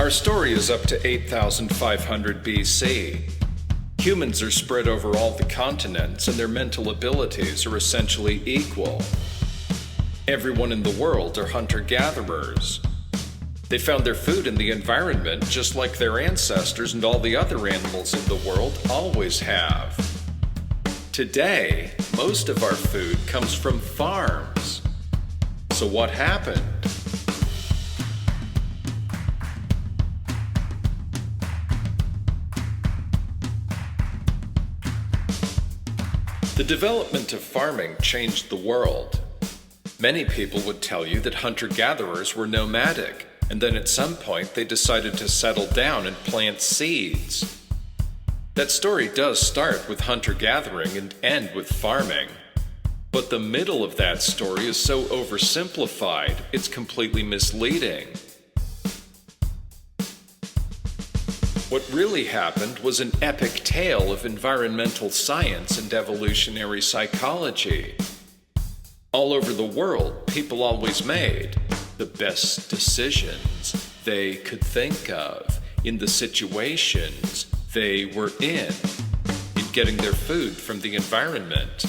Our story is up to 8,500 BC. Humans are spread over all the continents, and their mental abilities are essentially equal. Everyone in the world are hunter-gatherers. They found their food in the environment just like their ancestors and all the other animals in the world always have. Today, most of our food comes from farms. So what happened? The development of farming changed the world. Many people would tell you that hunter-gatherers were nomadic, and then at some point they decided to settle down and plant seeds. That story does start with hunter-gathering and end with farming. But the middle of that story is so oversimplified, it's completely misleading. What really happened was an epic tale of environmental science and evolutionary psychology. All over the world, people always made the best decisions they could think of in the situations they were in getting their food from the environment.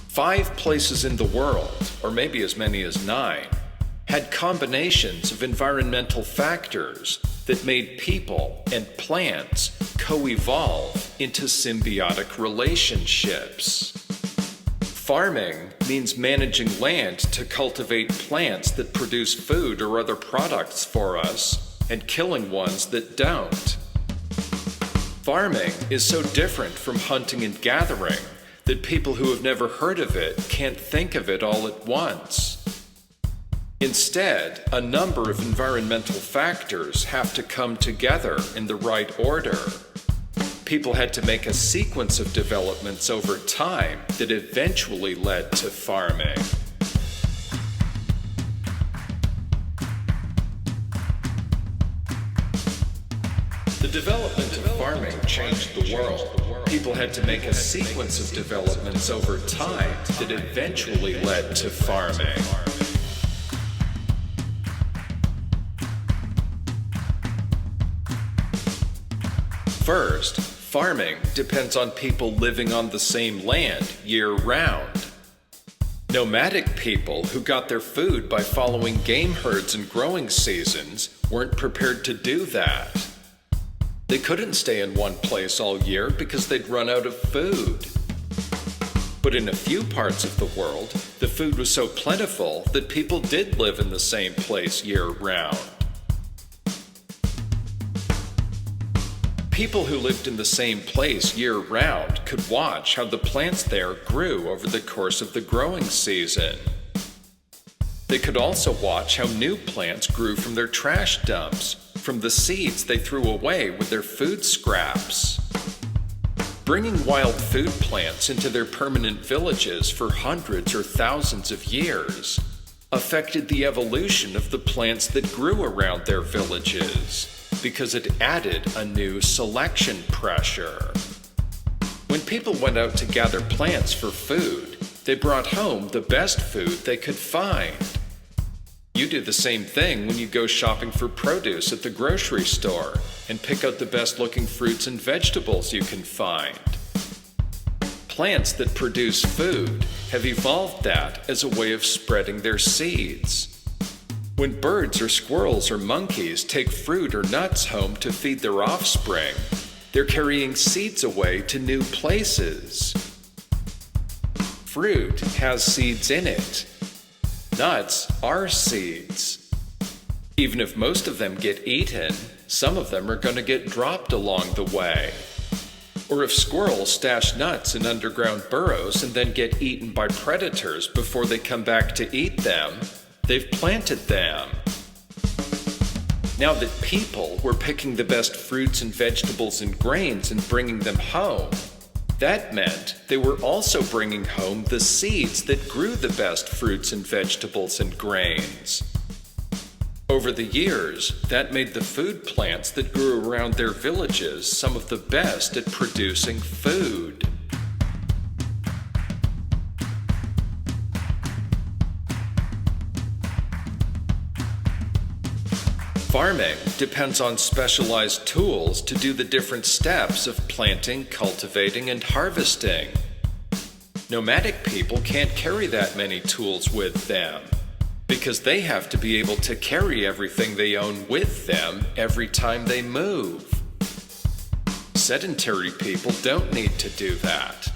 5 places in the world, or maybe as many as 9, had combinations of environmental factors that made people and plants co-evolve into symbiotic relationships. Farming means managing land to cultivate plants that produce food or other products for us, and killing ones that don't. Farming is so different from hunting and gathering that people who have never heard of it can't think of it all at once. Instead, a number of environmental factors have to come together in the right order. People had to make a sequence of developments over time that eventually led to farming. The development of farming changed the world. People had to make a sequence of developments over time that eventually led to farming. First, farming depends on people living on the same land year-round. Nomadic people who got their food by following game herds and growing seasons weren't prepared to do that. They couldn't stay in one place all year because they'd run out of food. But in a few parts of the world, the food was so plentiful that people did live in the same place year-round. People who lived in the same place year-round could watch how the plants there grew over the course of the growing season. They could also watch how new plants grew from their trash dumps, from the seeds they threw away with their food scraps. Bringing wild food plants into their permanent villages for hundreds or thousands of years affected the evolution of the plants that grew around their villages, because it added a new selection pressure. When people went out to gather plants for food, they brought home the best food they could find. You do the same thing when you go shopping for produce at the grocery store and pick out the best-looking fruits and vegetables you can find. Plants that produce food have evolved that as a way of spreading their seeds. When birds or squirrels or monkeys take fruit or nuts home to feed their offspring, they're carrying seeds away to new places. Fruit has seeds in it. Nuts are seeds. Even if most of them get eaten, some of them are going to get dropped along the way. Or if squirrels stash nuts in underground burrows and then get eaten by predators before they come back to eat them, they've planted them. Now that people were picking the best fruits and vegetables and grains and bringing them home, that meant they were also bringing home the seeds that grew the best fruits and vegetables and grains. Over the years, that made the food plants that grew around their villages some of the best at producing food. Farming depends on specialized tools to do the different steps of planting, cultivating, and harvesting. Nomadic people can't carry that many tools with them because they have to be able to carry everything they own with them every time they move. Sedentary people don't need to do that.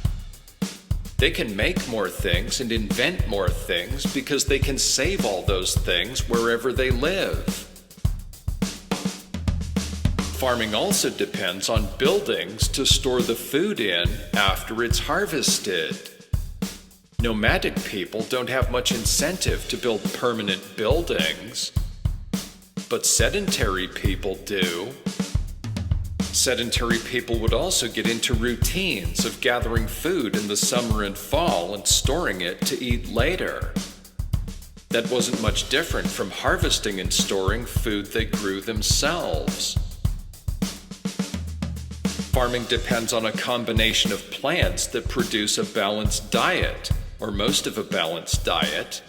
They can make more things and invent more things because they can save all those things wherever they live. Farming also depends on buildings to store the food in after it's harvested. Nomadic people don't have much incentive to build permanent buildings, but sedentary people do. Sedentary people would also get into routines of gathering food in the summer and fall and storing it to eat later. That wasn't much different from harvesting and storing food they grew themselves. Farming depends on a combination of plants that produce a balanced diet, or most of a balanced diet.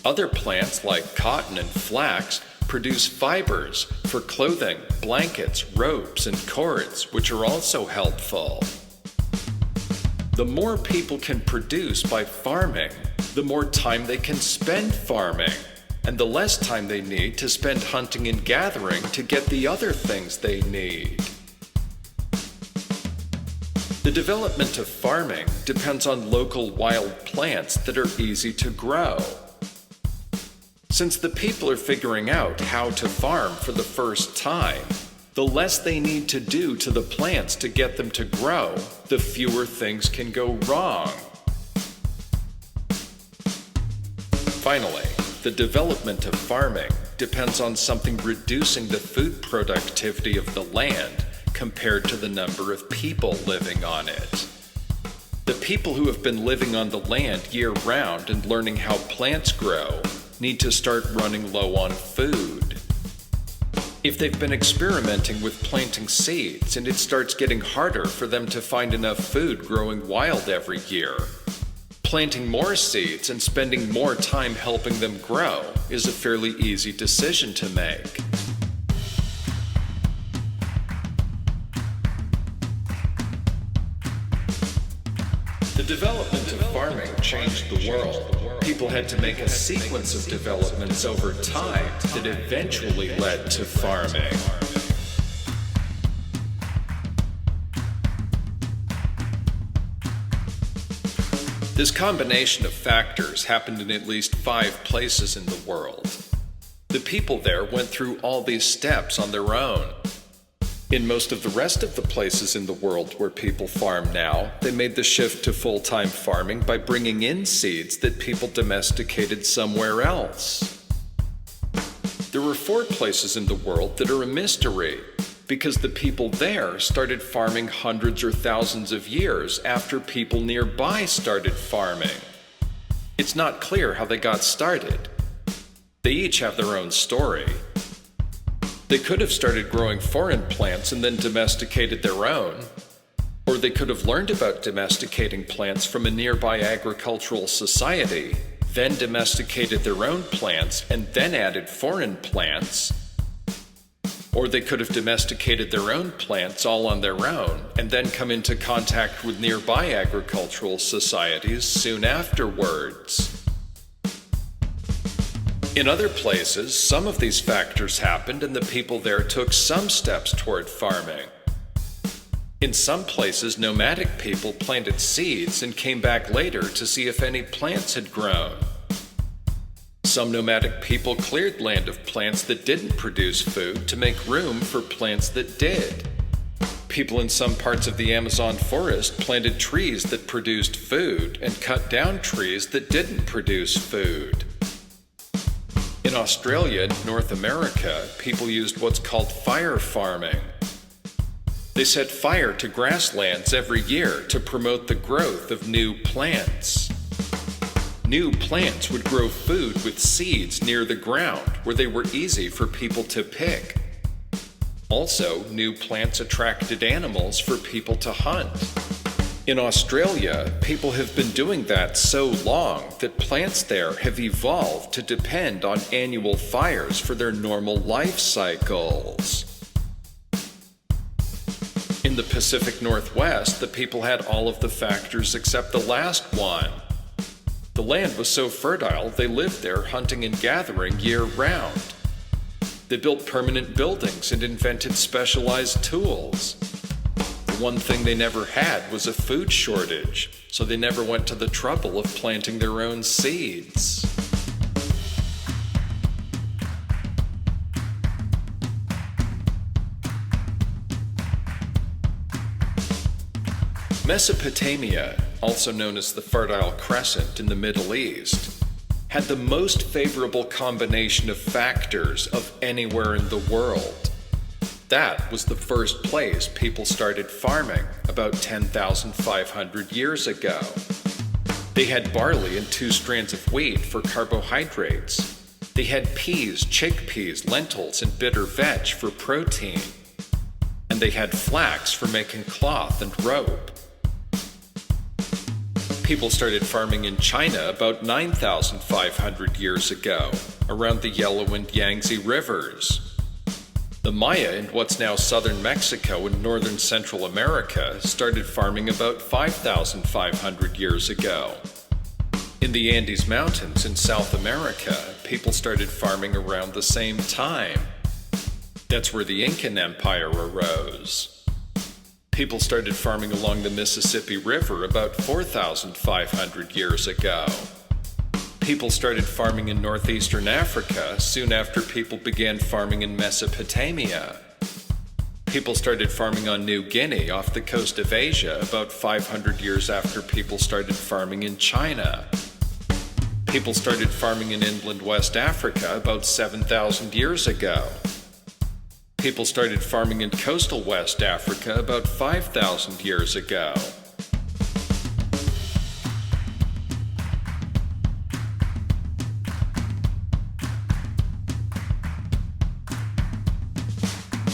Other plants like cotton and flax produce fibers for clothing, blankets, ropes, and cords, which are also helpful. The more people can produce by farming, the more time they can spend farming, and the less time they need to spend hunting and gathering to get the other things they need. The development of farming depends on local wild plants that are easy to grow. Since the people are figuring out how to farm for the first time, the less they need to do to the plants to get them to grow, the fewer things can go wrong. Finally, the development of farming depends on something reducing the food productivity of the land compared to the number of people living on it. The people who have been living on the land year-round and learning how plants grow need to start running low on food. If they've been experimenting with planting seeds and it starts getting harder for them to find enough food growing wild every year, planting more seeds and spending more time helping them grow is a fairly easy decision to make. The development of farming changed the world. People had to make a sequence of developments over time that eventually led to farming. This combination of factors happened in at least 5 places in the world. The people there went through all these steps on their own. In most of the rest of the places in the world where people farm now, they made the shift to full-time farming by bringing in seeds that people domesticated somewhere else. There were 4 places in the world that are a mystery, because the people there started farming hundreds or thousands of years after people nearby started farming. It's not clear how they got started. They each have their own story. They could have started growing foreign plants and then domesticated their own, or they could have learned about domesticating plants from a nearby agricultural society, then domesticated their own plants and then added foreign plants, or they could have domesticated their own plants all on their own and then come into contact with nearby agricultural societies soon afterwards. In other places, some of these factors happened and the people there took some steps toward farming. In some places, nomadic people planted seeds and came back later to see if any plants had grown. Some nomadic people cleared land of plants that didn't produce food to make room for plants that did. People in some parts of the Amazon forest planted trees that produced food and cut down trees that didn't produce food. In Australia and North America, people used what's called fire farming. They set fire to grasslands every year to promote the growth of new plants. New plants would grow food with seeds near the ground where they were easy for people to pick. Also, new plants attracted animals for people to hunt. In Australia, people have been doing that so long that plants there have evolved to depend on annual fires for their normal life cycles. In the Pacific Northwest, the people had all of the factors except the last one. The land was so fertile, they lived there hunting and gathering year-round. They built permanent buildings and invented specialized tools. The one thing they never had was a food shortage, so they never went to the trouble of planting their own seeds. Mesopotamia, also known as the Fertile Crescent in the Middle East, had the most favorable combination of factors of anywhere in the world. That was the first place people started farming about 10,500 years ago. They had barley and 2 strands of wheat for carbohydrates. They had peas, chickpeas, lentils, and bitter vetch for protein. And they had flax for making cloth and rope. People started farming in China about 9,500 years ago, around the Yellow and Yangtze rivers. The Maya in what's now southern Mexico and northern Central America started farming about 5,500 years ago. In the Andes Mountains in South America, people started farming around the same time. That's where the Incan Empire arose. People started farming along the Mississippi River about 4,500 years ago. People started farming in northeastern Africa soon after people began farming in Mesopotamia. People started farming on New Guinea off the coast of Asia about 500 years after people started farming in China. People started farming in inland West Africa about 7,000 years ago. People started farming in coastal West Africa about 5,000 years ago.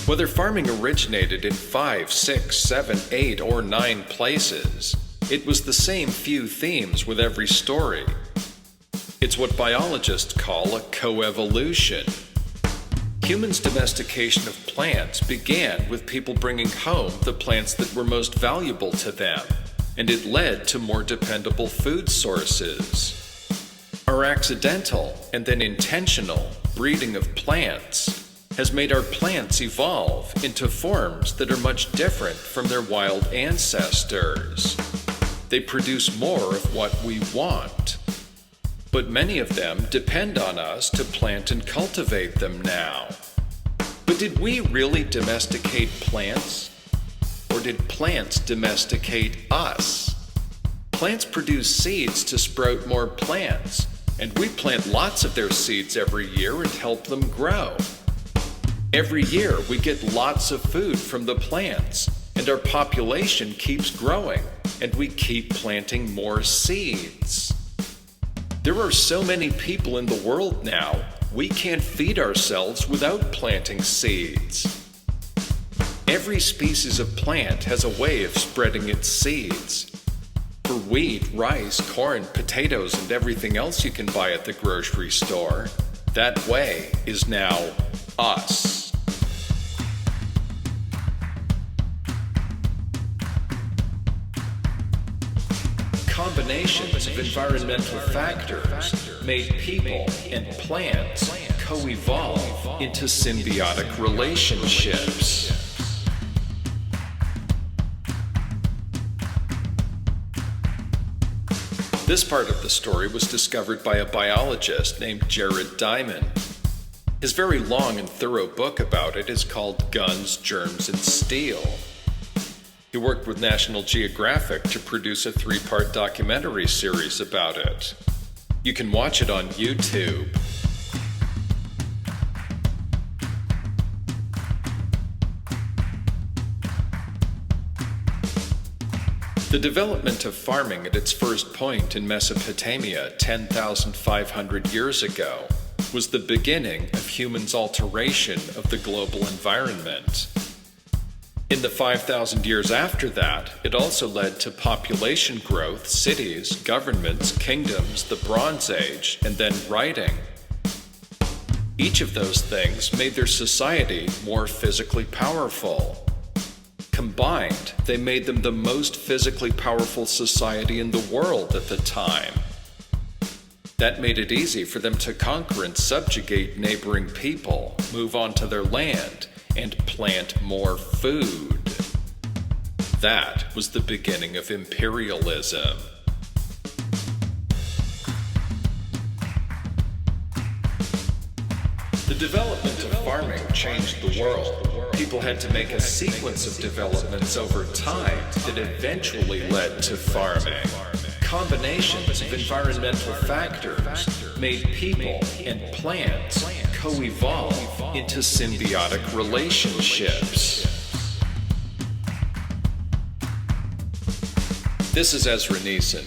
Whether farming originated in 5, 6, 7, 8, or 9 places, it was the same few themes with every story. It's what biologists call a coevolution. Humans' domestication of plants began with people bringing home the plants that were most valuable to them, and it led to more dependable food sources. Our accidental, and then intentional, breeding of plants has made our plants evolve into forms that are much different from their wild ancestors. They produce more of what we want. But many of them depend on us to plant and cultivate them now. But did we really domesticate plants? Or did plants domesticate us? Plants produce seeds to sprout more plants, and we plant lots of their seeds every year and help them grow. Every year we get lots of food from the plants, and our population keeps growing, and we keep planting more seeds. There are so many people in the world now, we can't feed ourselves without planting seeds. Every species of plant has a way of spreading its seeds. For wheat, rice, corn, potatoes, and everything else you can buy at the grocery store, that way is now us. Combinations of environmental factors made people and plants co-evolve into symbiotic relationships. This part of the story was discovered by a biologist named Jared Diamond. His very long and thorough book about it is called Guns, Germs, and Steel. He worked with National Geographic to produce a 3-part documentary series about it. You can watch it on YouTube. The development of farming at its first point in Mesopotamia 10,500 years ago was the beginning of humans' alteration of the global environment. In the 5,000 years after that, it also led to population growth, cities, governments, kingdoms, the Bronze Age, and then writing. Each of those things made their society more physically powerful. Combined, they made them the most physically powerful society in the world at the time. That made it easy for them to conquer and subjugate neighboring people, move on to their land, and plant more food. That was the beginning of imperialism. The development of farming changed the world. People had to make a sequence of developments over time that eventually led to farming. Combinations of environmental factors made people and plants co-evolve into symbiotic relationships. This is Ezra Neeson.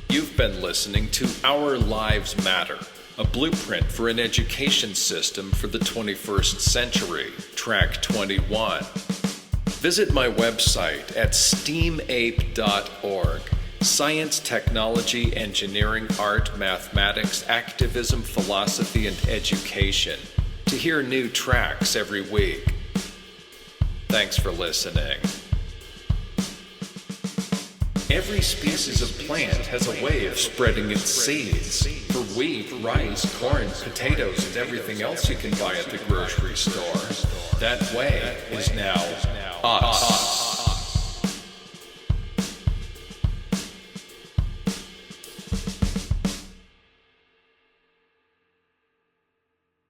You've been listening to Our Lives Matter, a blueprint for an education system for the 21st century, Track 21. Visit my website at STEAMAPE.org. Science, technology, engineering, art, mathematics, activism, philosophy, and education to hear new tracks every week. Thanks for listening. Every species of plant has a way of spreading its seeds. For wheat, rice, corn, potatoes, and everything else you can buy at the grocery store. That way is now us.